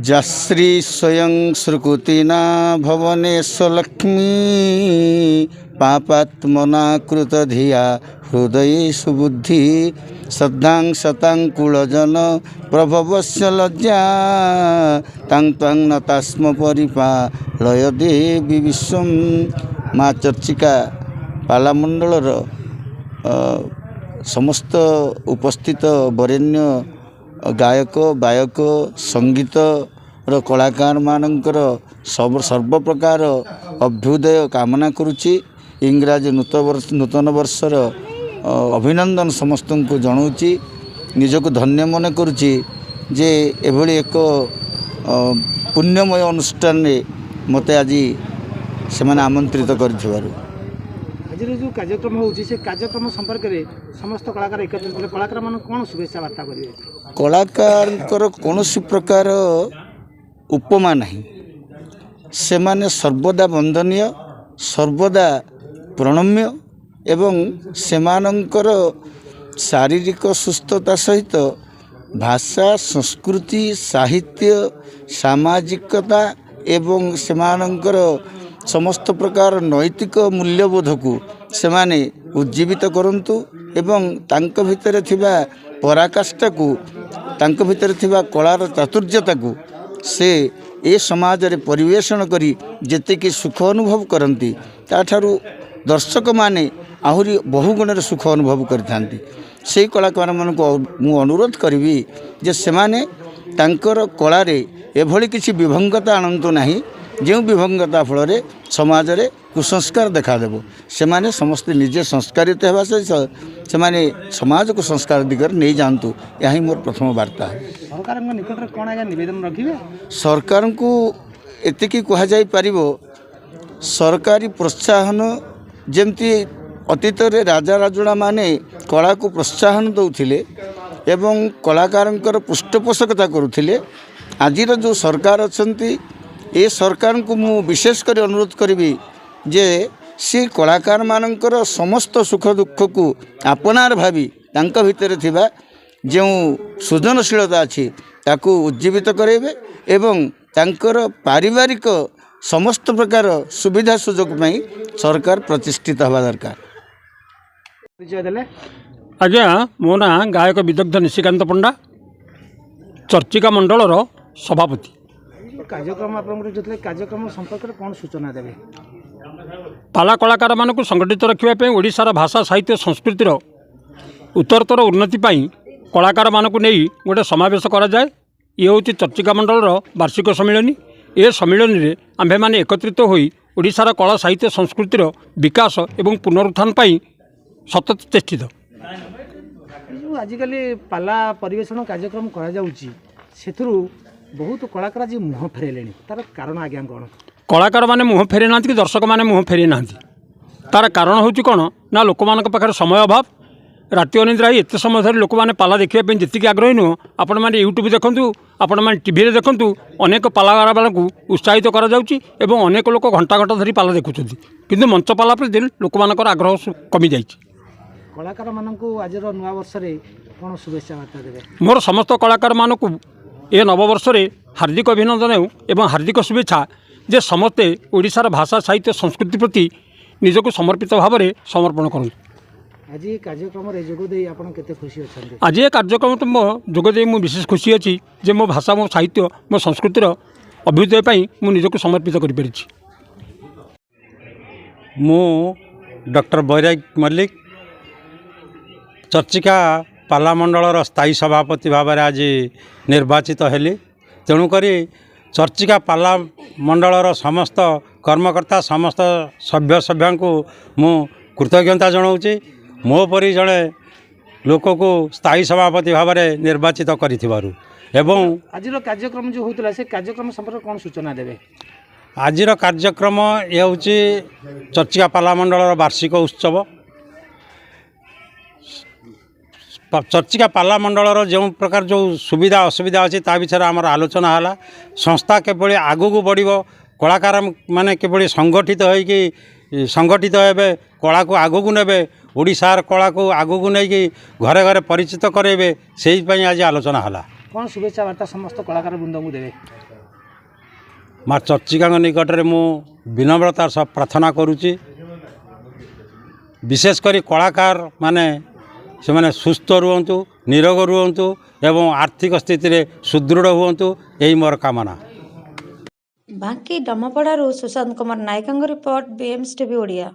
जश्री स्वयं श्रुकुतिना भवनेशलक्ष्मी पापात्मना कृतधिया हृदय सुबुद्धि श्रद्धां शतांकुलजन प्रभवस्य लज्जा तां त्वां नतास्म परिपालय देवी विश्वम। माँ चर्चिका पालामंडलर समस्त उपस्थित वरेण्य गायक बायक संगीत कलाकार मानकर सर्व प्रकार अभ्युदय कामना करुच्ची। इंग्राजी नूतन वर्षर अभिनंदन समस्त को जनाऊँगी। निजक धन्य मन करुच्ची जे एभली एक पुण्यमय अनुष्ठान मते आज से आमंत्रित कर आज जो कार्यक्रम होउछि से कार्यक्रम संपर्क में समस्त कलाकार एकत्रित होले कलाकार मान कोन शुभेच्छा वार्ता करिवे। कलाकार कौन प्रकार उपमा नहीं, से माने सर्वदा वंदनीय सर्वदा प्रणम्य एवं सेमानंकर शारीरिक सुस्थता सहित भाषा संस्कृति साहित्य सामाजिकता एवं सेमानंकर समस्त प्रकार नैतिक मूल्यबोध को सेमाने उज्जीवित करंतु एवं तांक भितर थिबा पराकाष्ठा को तांक भितर थिबा कलार चातुर्यता को से ए समाज रे परिवेषण करी जेतेकी सुख अनुभव करती ताठारु दर्शक माने आहुरी बहुगुण सुख अनुभव करथांती। से कलाकार मान को मु अनुरोध करी जे सेमाने तांकर कलारे एभली किसी विभंगता आनंतु नहीं जो विभंगता फल समाज रे कुसंस्कार देखादेव। से माने समस्त निजे संस्कारित होगा से माने समाज को संस्कार दिगरे नहीं जातु। यही मोर प्रथम वार्ता है। सरकार निकट में कौन आज्ञा निवेदन रखिए सरकार को एतिकी कह जाई परिबो सरकारी प्रोत्साहन जेमती अतीत रे राजा राजुड़ा माने कला को प्रोत्साहन दौथिले एवं कलाकारंकर पृष्ठपोषकता करुथिले। आजिर जो सरकार अछंती ए सरकार को मु विशेष कर अनुरोध करी जे सी कलाकार मानकर समस्त सुख दुख को आपनार भावी तांका भितर थिबा जो सृजनशीलता अच्छी ताकू उज्जीवित करेबे एवं तांकर पारिवारिक समस्त प्रकार सुविधा सुजोग में सरकार प्रतिष्ठित हवा दरकार। आज्ञा मो ना गायक विदग्ध निशिकांत पंडा चर्चिका मंडलर सभापति। कार्यक्रम कार्यक्रम संपर्क में कौन सूचना देवे। पाला कलाकार मानक संगठित रखापी ओडिशार भाषा साहित्य संस्कृतिर उत्तरोत्तर उन्नति कलाकार मानक नहीं गोटे समावेश कराए। ये हूँ चर्चिका मंडलर वार्षिक सम्मिलनी। ए सम्मिलनी रे आम्भे माने एकत्रित होई ओडिशार कला साहित्य संस्कृतिर विकास एवं पुनरुत्थान सतत चेष्टित। आजिकल पाला परिवेषण कार्यक्रम करा जाउची सेथुरु बहुत कलाकार आज मुह फेरेले तार कारण आज्ञा कौन। कलाकार माने मुह फेरे ना कि दर्शक माने मुह फेरे ना तार कारण हूँ कौन ना लोक मान पाखे समय अभाव राति अनिद्रा एत समय धरी लोक मैंने पाला देखा जी आग्रही नुह आपण मैंने यूट्यूब देखूँ आपण मैंने टीवी देखूँ अनेक पालागार वाला उत्साहित कर अनेक लोक घंटा घंटा धरी पाला देखुं किंतु मंच पाला प्रति लोक मान आग्रह कमी जाइए। कलाकार मानक आज नुआ वर्ष कौन शुभेच्छा वार्ता देवे। मोर समस्त कलाकार मानक ए नववर्ष हार्दिक अभिनंदन एवं हार्दिक शुभेच्छा जे समस्ते ओडिशार भाषा साहित्य संस्कृति प्रति निजक समर्पित भाव में समर्पण करूँ। आज कार्यक्रम जोगदे आपन केते खुशी अछंती। आज ये कार्यक्रम तो मो जोगदे मु विशेष खुशी अच्छी जे मो भाषा मो साहित्य मो संस्कृतिर अभ्युदय पाई मु निजक समर्पित कर परिछि। मु डॉक्टर बैराग मल्लिक चर्चिका पाला मंडलर स्थायी सभापति भाव में आज निर्वाचित हेली। तेणुक चर्चिका पाला मंडलर समस्त कर्मकर्ता समस्त सभ्य सभ्या को मु कृतज्ञता जनाऊँगी। मो परी जड़े लोक को स्थायी सभापति भाव में निर्वाचित करिथिबारु एवं आज कार्यक्रम जो होता से कार्यक्रम संपर्क कौन सूचना देवे। आज कार्यक्रम ये हूँ चर्चिका पाला मंडलर वार्षिक उत्सव। चर्चिका पाला मंडलर जो प्रकार जो सुविधा असुविधा अच्छी ता विषय आमर आलोचना है। संस्था केवल आगू को बढ़ कलाकार माने केवल संगठित होइकि संगठित हे कला को आगू को नेबे ओडिशार कला को आगू को नहीं घरे घरे परिचित करेबे से आज आलोचना है। कौन शुभेच्छा वार्ता समस्त कलाकार वृंद को देवे। माँ चर्चिका निकट में विनम्रतार सह प्रार्थना करुच्ची विशेषकर कलाकार माने से माने सुस्थ रुहतु निरोग रुहतु एवं आर्थिक स्थिति रे सुदृढ़ हुअन्तु यही मोर कामना। बांकी डमपड़ारू Sushant Kumar Nayak report BMS TV Odia.